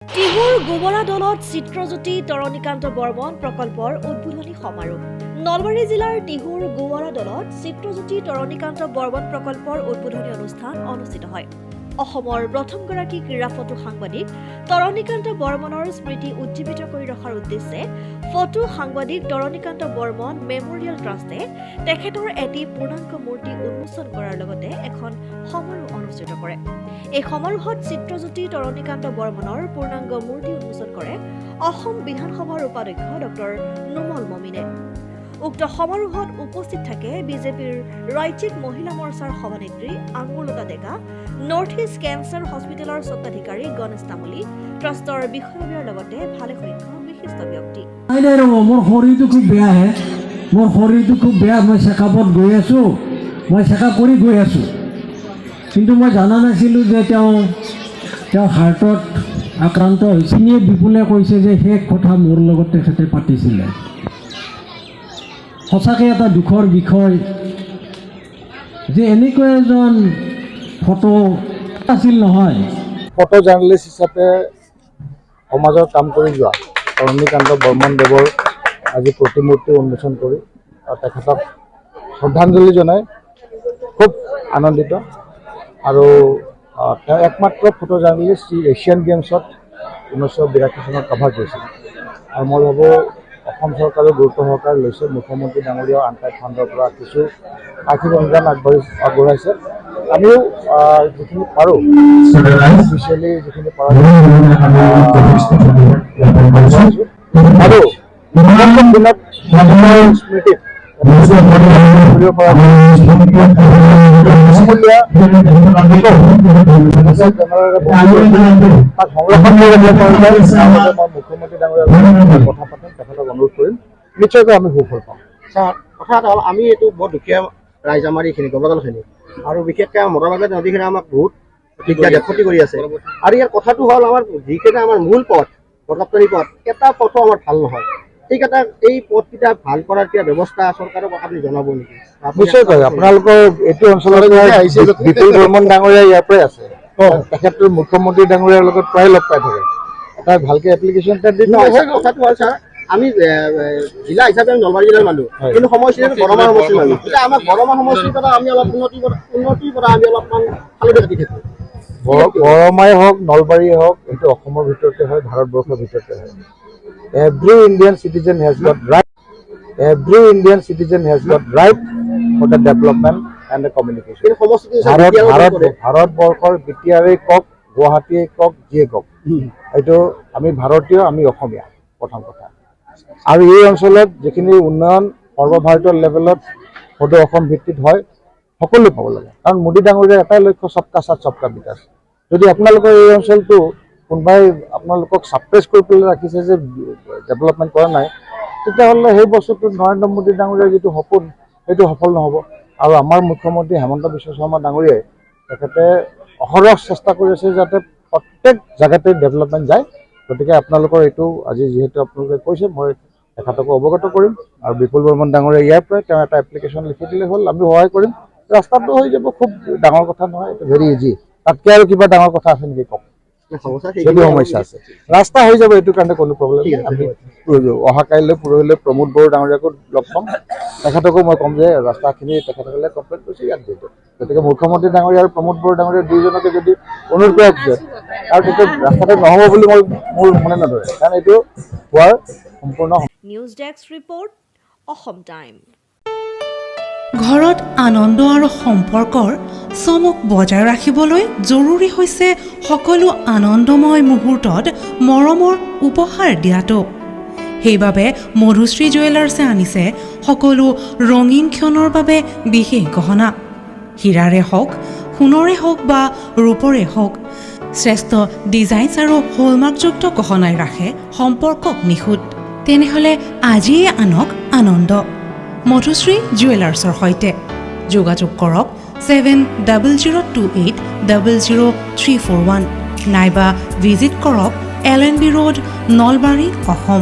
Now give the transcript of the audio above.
টিহুৰ গোবৰা দলত চিত্ৰজ্যোতি তৰণীকান্ত বৰ্মন প্ৰকল্পৰ উদ্বোধনী সমাৰোহ। নলবাৰী জিলাৰ টিহুৰ গোবৰা দলত চিত্ৰজ্যোতি তৰণীকান্ত বৰ্মন প্ৰকল্পৰ উদ্বোধনী অনুষ্ঠান অনুষ্ঠিত হয়। অসমৰ প্ৰথমগৰাকী ক্ৰীড়া ফটো সাংবাদিক তৰণীকান্ত বৰ্মনৰ স্মৃতি উজ্জীৱিত কৰি ৰখাৰ উদ্দেশ্যে ফটো সাংবাদিক তৰণীকান্ত বৰ্মন মেমৰিয়েল ট্ৰাষ্টে তেখেতৰ এটি পূৰ্ণাংগ মূৰ্তি উন্মোচন কৰাৰ লগতে এখন সমাৰোহ অনুষ্ঠিত কৰে। এই সমাৰোহত চিত্ৰজ্যোতি তৰণীকান্ত বৰ্মনৰ পূৰ্ণাংগ মূৰ্তি উন্মোচন কৰে অসম বিধানসভাৰ উপাধ্যক্ষ ডক্টৰ নুমল মমিনে। উক্ত সমাৰোহত উপস্থিত থাকে বিজেপিৰ ৰাজ্যিক মহিলা মৰ্চাৰ সভানেত্ৰী আঙুৰলতা ডেকা, নৰ্থ ইষ্ট কেঞ্চাৰ হস্পিটেলৰ স্বত্বাধিকাৰী গণেশ তামুলী, ট্ৰাষ্টৰ বিষয়ববীয়াৰ লগতে ভালেসংখ্যক বিশিষ্ট ব্যক্তি। মোৰ শৰীৰটো খুব বেয়াহে, মোৰ শৰীৰটো খুব বেয়া। মই চেকআপত গৈ আছোঁ, মই চেকআপ কৰি গৈ আছোঁ, কিন্তু মই জনা নাছিলোঁ যে তেওঁ হাৰ্টত আক্ৰান্ত হৈছে। বিপুলে কৈছে যে শেষ কথা মোৰ লগত তেখেতে পাতিছিলে। সঁচাকৈ এটা দুখৰ বিষয় যে এনেকুৱা এজন ফটো আছিল নহয়। ফটো জাৰ্নেলিষ্ট হিচাপে সমাজৰ কাম কৰি যোৱা তৰণীকান্ত বৰ্মনদেৱৰ আজি প্ৰতিমূৰ্তি উন্মোচন কৰি তেখেতক শ্ৰদ্ধাঞ্জলি জনাই খুব আনন্দিত। আৰু তেওঁ একমাত্ৰ ফটো জাৰ্নেলিষ্ট যি এছিয়ান গেমছত 1982 চনত কভাৰ কৰিছিল। আৰু মই ভাবোঁ অসম চৰকাৰেও গুৰুত্ব সহকাৰে লৈছে। মুখ্যমন্ত্ৰী ডাঙৰীয়াও আন ফাণ্ডৰ পৰা কিছু আৰ্থিক অনুদান আগবঢ়াইছে। আমিও যিখিনি পাৰোঁ স্পেচিয়েলি যিখিনি পাৰোঁ আৰু দিনত স্মৃতিত মুখ্যমন্ত্ৰী ডাঙৰীয়াৰ কথা পাতিম, তেখেতক অনুৰোধ কৰিম, নিশ্চয়কৈ আমি সুফল পাম। কথা এটা হ'ল, আমি এইটো বৰ দুখীয়া ৰাইজ, আমাৰ এইখিনি গবদলখিনি, আৰু বিশেষকৈ মটৰবাগত নদীখিনি আমাক বহুত ক্ষতি কৰি আছে। আৰু ইয়াৰ কথাটো হ'ল, আমাৰ যিকেইটা আমাৰ মূল পথ, প্ৰতাপতলী পথ, এটা পথো আমাৰ ভাল নহয়। সেইকেইটা এই পথকেইটা ভাল কৰাৰ কিবা ব্যৱস্থা চৰকাৰক আপুনি জনাব নেকি? নিশ্চয়কৈ। আপোনালোকৰ এইটো অঞ্চলত বিপুল বৰ্মন ডাঙৰীয়া ইয়াৰ পৰাই আছে। তেখেতৰ মুখ্যমন্ত্ৰী ডাঙৰীয়াৰ লগত প্ৰায় লগ পাই থাকে। এটা ভালকে এপ্লিকেশ্যন কথাটো হ'ল ছাৰ, আমি জিলা হিচাপে নলবাৰী জিলাৰ মানুহ, কিন্তু সমষ্টিটো বৰমা সমষ্টিৰ মানুহ। এতিয়া আমাক বৰমা সমষ্টিৰ পৰা আমি অলপ উন্নতিৰ পৰা আমি অলপমান ফালতে কাটি থাকোঁ। বৰমাই হওক, নলবাৰীয়ে হওক, এইটো অসমৰ ভিতৰতে হয়, ভাৰতবৰ্ষৰ ভিতৰতে হয়। Every Indian citizen has got right. Every Indian citizen has got right for the development and the communication. ভাৰতবৰ্ষৰ বিটিআৰে কওক, গুৱাহাটীয়ে কওক, যিয়ে কওক, এইটো আমি ভাৰতীয়, আমি অসমীয়া, প্ৰথম কথা। আৰু এই অঞ্চলত যিখিনি উন্নয়ন সৰ্বভাৰতীয় লেভেলত সদৌ অসম ভিত্তিত হয়, সকলোৱে পাব লাগে। কাৰণ মোদী ডাঙৰীয়াৰ এটাই লক্ষ্য, সবকা সাথ সবকা বিকাশ। যদি আপোনালোকৰ এই অঞ্চলটো কোনোবাই আপোনালোকক ছাপ্ৰেছ কৰি পেলাই ৰাখিছে যে ডেভেলপমেণ্ট কৰা নাই, তেতিয়াহ'লে সেই বস্তুটো নৰেন্দ্ৰ মোদী ডাঙৰীয়াৰ যিটো সপোন, সেইটো সফল নহ'ব। আৰু আমাৰ মুখ্যমন্ত্ৰী হেমন্ত বিশ্ব শৰ্মা ডাঙৰীয়াই তেখেতে অহৰহ চেষ্টা কৰি আছে যাতে প্ৰত্যেক জেগাতে ডেভেলপমেণ্ট যায়। গতিকে আপোনালোকৰ এইটো আজি যিহেতু আপোনালোকে কৈছে, মই তেখেতকো অৱগত কৰিম। আৰু বিপুল বৰ্মন ডাঙৰীয়া ইয়াৰ পৰাই তেওঁ এটা এপ্লিকেশ্যন লিখি দিলে হ'ল, আমি সহায় কৰিম। ৰাস্তাটো হৈ যাব, খুব ডাঙৰ কথা নহয়, এইটো ভেৰি ইজি। তাতকৈ আৰু কিবা ডাঙৰ কথা আছে নেকি কওক? যদি সমস্যা আছে, ৰাস্তা হৈ যাব, এইটো কাৰণে কোনো প্ৰব্লেম নাই। আমি অহা কাইলৈ পৰহিলৈ প্ৰমোদ বড়ো ডাঙৰীয়াকো লগ পাম, তেখেতকো মই ক'ম যে ৰাস্তাখিনি তেখেতসকলে কমপ্লিট কৰিছে, ইয়াত দিয়ক। গতিকে মুখ্যমন্ত্ৰী ডাঙৰীয়া আৰু প্ৰমোদ বড়ো ডাঙৰীয়া দুয়োজনকে যদি অনুৰোধ কৰাৰ পিছত আৰু তেতিয়া ৰাস্তাটো নহ'ব বুলি মোৰ মনে নধৰে, কাৰণ এইটো হোৱাৰ সম্পূৰ্ণ। News desk report, Assam time. ঘৰত আনন্দ আৰু সম্পৰ্কৰ চমক বজাই ৰাখিবলৈ জৰুৰী হৈছে সকলো আনন্দময় মুহূৰ্তত মৰমৰ উপহাৰ দিয়াটো। সেইবাবে মধুশ্ৰী জুৱেলাৰ্ছে আনিছে সকলো ৰঙীন ক্ষণৰ বাবে বিশেষ গহনা। হীৰাৰে হওক, সোণৰে হওক বা ৰূপৰে হওক, শ্ৰেষ্ঠ ডিজাইনছ আৰু হলমাৰ্কযুক্ত গহনাই ৰাখে সম্পৰ্কক নিখুঁত। তেনেহ'লে আজিয়ে আনক আনন্দ মধুশ্ৰী জুৱেলাৰ্ছৰ সৈতে। যোগাযোগ কৰক 7002800341 নাইবা ভিজিট কৰক LNB ৰোড, নলবাৰী, অসম।